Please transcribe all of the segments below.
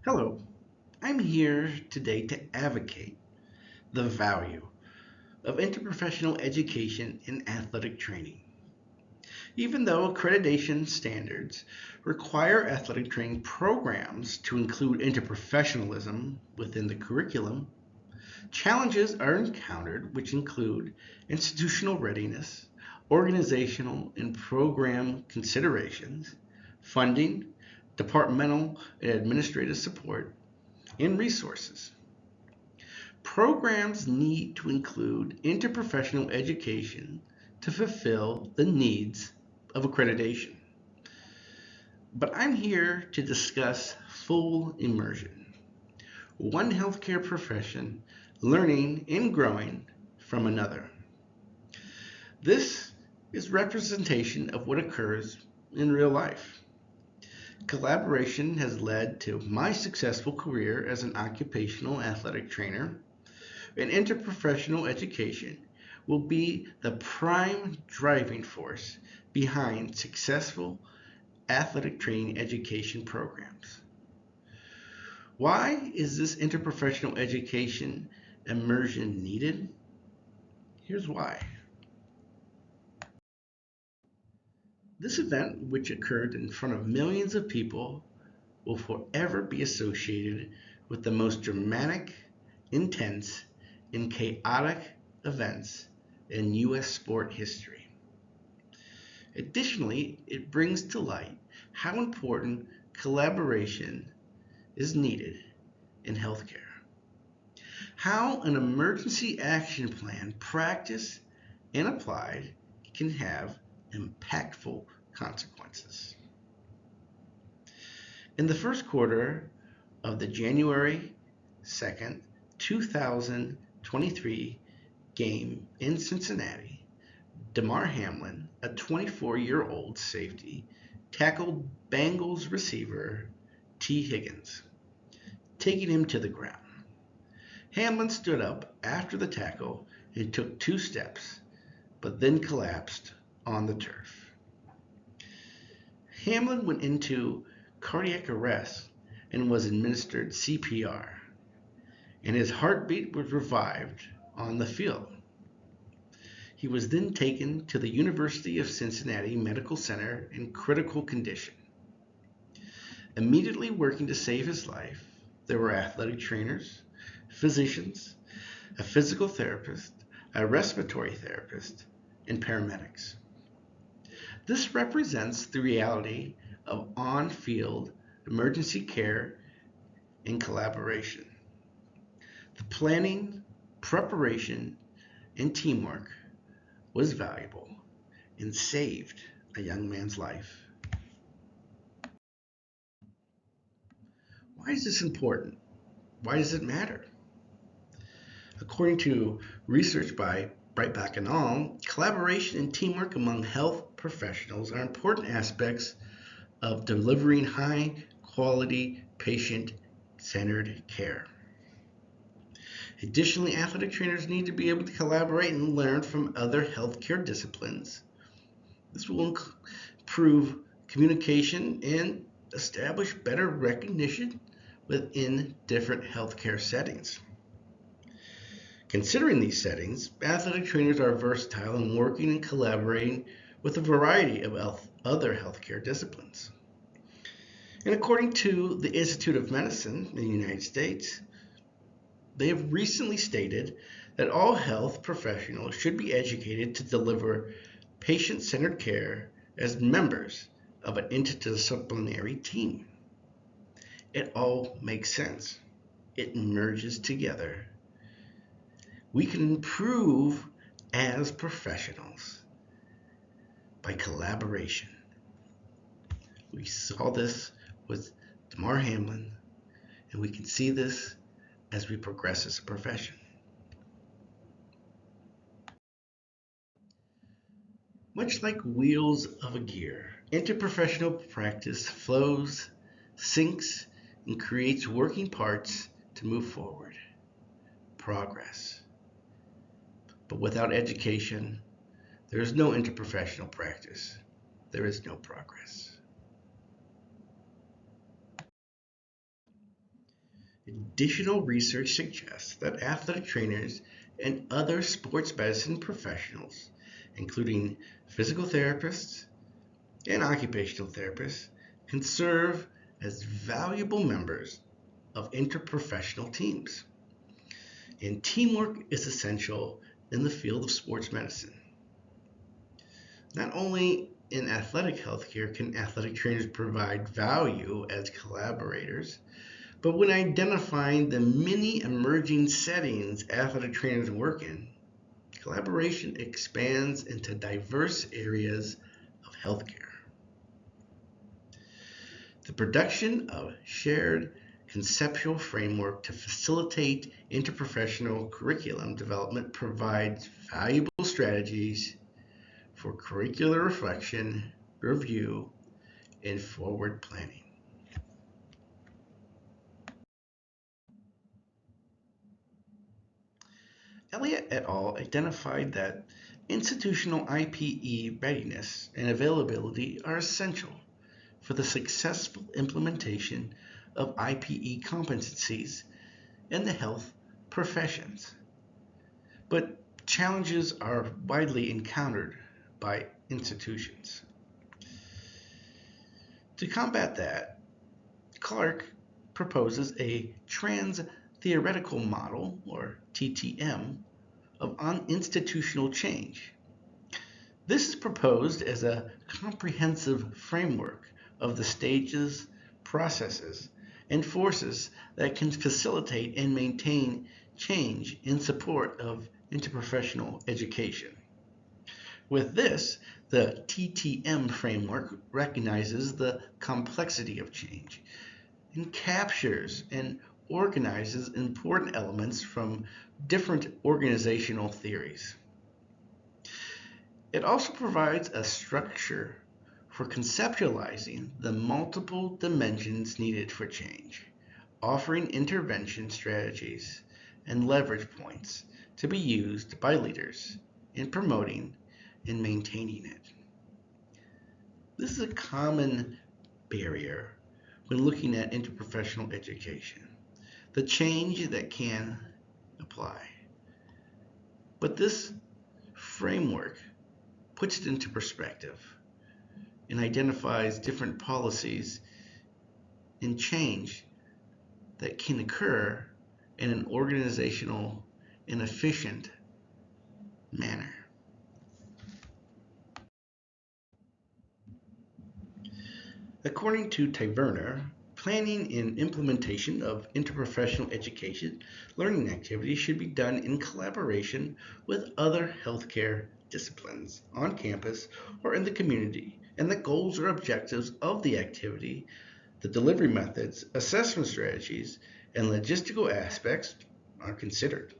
Hello, I'm here today to advocate the value of interprofessional education in athletic training. Even though accreditation standards require athletic training programs to include interprofessionalism within the curriculum, challenges are encountered which include institutional readiness, organizational and program considerations, funding, departmental and administrative support, and resources. Programs need to include interprofessional education to fulfill the needs of accreditation. But I'm here to discuss full immersion, one healthcare profession learning and growing from another. This is representation of what occurs in real life. Collaboration has led to my successful career as an occupational athletic trainer, and interprofessional education will be the prime driving force behind successful athletic training education programs. Why is this interprofessional education immersion needed? Here's why. This event, which occurred in front of millions of people, will forever be associated with the most dramatic, intense, and chaotic events in U.S. sport history. Additionally, it brings to light how important collaboration is needed in healthcare. How an emergency action plan practiced and applied can have impactful consequences. In the first quarter of the January 2nd, 2023 game in Cincinnati, Damar Hamlin, a 24-year-old safety, tackled Bengals receiver T. Higgins, taking him to the ground. Hamlin stood up after the tackle and took 2 steps, but then collapsed on the turf. Hamlin went into cardiac arrest and was administered CPR, and his heartbeat was revived on the field. He was then taken to the University of Cincinnati Medical Center in critical condition. Immediately working to save his life, there were athletic trainers, physicians, a physical therapist, a respiratory therapist, and paramedics. This represents the reality of on-field emergency care and collaboration. The planning, preparation, and teamwork was valuable and saved a young man's life. Why is this important? Why does it matter? According to research by Breitbach et al., collaboration and teamwork among health professionals are important aspects of delivering high-quality, patient-centered care. Additionally, athletic trainers need to be able to collaborate and learn from other healthcare disciplines. This will improve communication and establish better recognition within different healthcare settings. Considering these settings, athletic trainers are versatile in working and collaborating with a variety of other healthcare disciplines. And according to the Institute of Medicine in the United States, they have recently stated that all health professionals should be educated to deliver patient-centered care as members of an interdisciplinary team. It all makes sense. It merges together. We can improve as professionals by collaboration. We saw this with Damar Hamlin, and we can see this as we progress as a profession. Much like wheels of a gear, interprofessional practice flows, syncs, and creates working parts to move forward. Progress. But without education, there is no interprofessional practice. There is no progress. Additional research suggests that athletic trainers and other sports medicine professionals, including physical therapists and occupational therapists, can serve as valuable members of interprofessional teams. And teamwork is essential in the field of sports medicine. Not only in athletic healthcare can athletic trainers provide value as collaborators, but when identifying the many emerging settings athletic trainers work in, collaboration expands into diverse areas of healthcare. The production of shared conceptual framework to facilitate interprofessional curriculum development provides valuable strategies for curricular reflection, review, and forward planning. Elliott et al. Identified that institutional IPE readiness and availability are essential for the successful implementation of IPE competencies in the health professions. But challenges are widely encountered by institutions. To combat that, Clark proposes a trans-theoretical model, or TTM, of institutional change. This is proposed as a comprehensive framework of the stages, processes, and forces that can facilitate and maintain change in support of interprofessional education. With this, the TTM framework recognizes the complexity of change and captures and organizes important elements from different organizational theories. It also provides a structure for conceptualizing the multiple dimensions needed for change, offering intervention strategies and leverage points to be used by leaders in promoting and maintaining it. This is a common barrier when looking at interprofessional education, the change that can apply. But this framework puts it into perspective and identifies different policies and change that can occur in an organizational and efficient manner. According to Taverner, planning and implementation of interprofessional education learning activities should be done in collaboration with other healthcare disciplines on campus or in the community, and the goals or objectives of the activity, the delivery methods, assessment strategies, and logistical aspects are considered.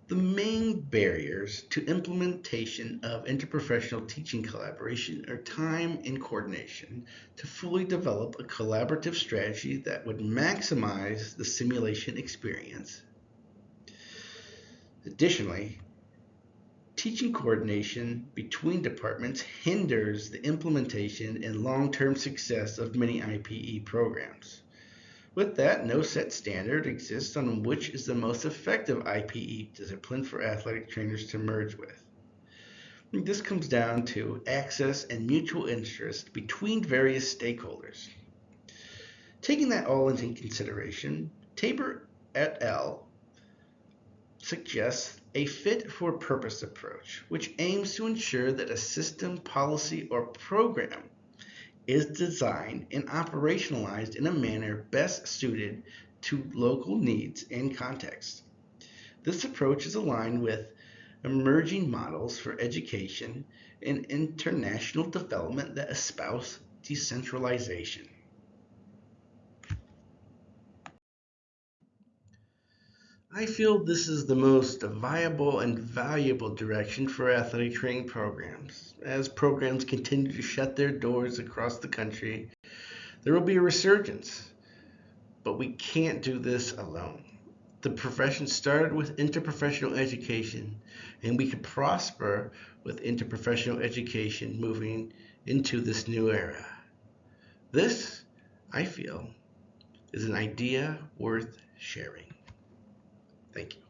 The main barriers to implementation of interprofessional teaching collaboration are time and coordination to fully develop a collaborative strategy that would maximize the simulation experience. Additionally, teaching coordination between departments hinders the implementation and long-term success of many IPE programs. With that, no set standard exists on which is the most effective IPE discipline for athletic trainers to merge with. This comes down to access and mutual interest between various stakeholders. Taking that all into consideration, Tabor et al. Suggests a fit-for-purpose approach, which aims to ensure that a system, policy, or program is designed and operationalized in a manner best suited to local needs and context. This approach is aligned with emerging models for education and international development that espouse decentralization. I feel this is the most viable and valuable direction for athletic training programs. As programs continue to shut their doors across the country, there will be a resurgence, but we can't do this alone. The profession started with interprofessional education, and we could prosper with interprofessional education moving into this new era. This, I feel, is an idea worth sharing. Thank you.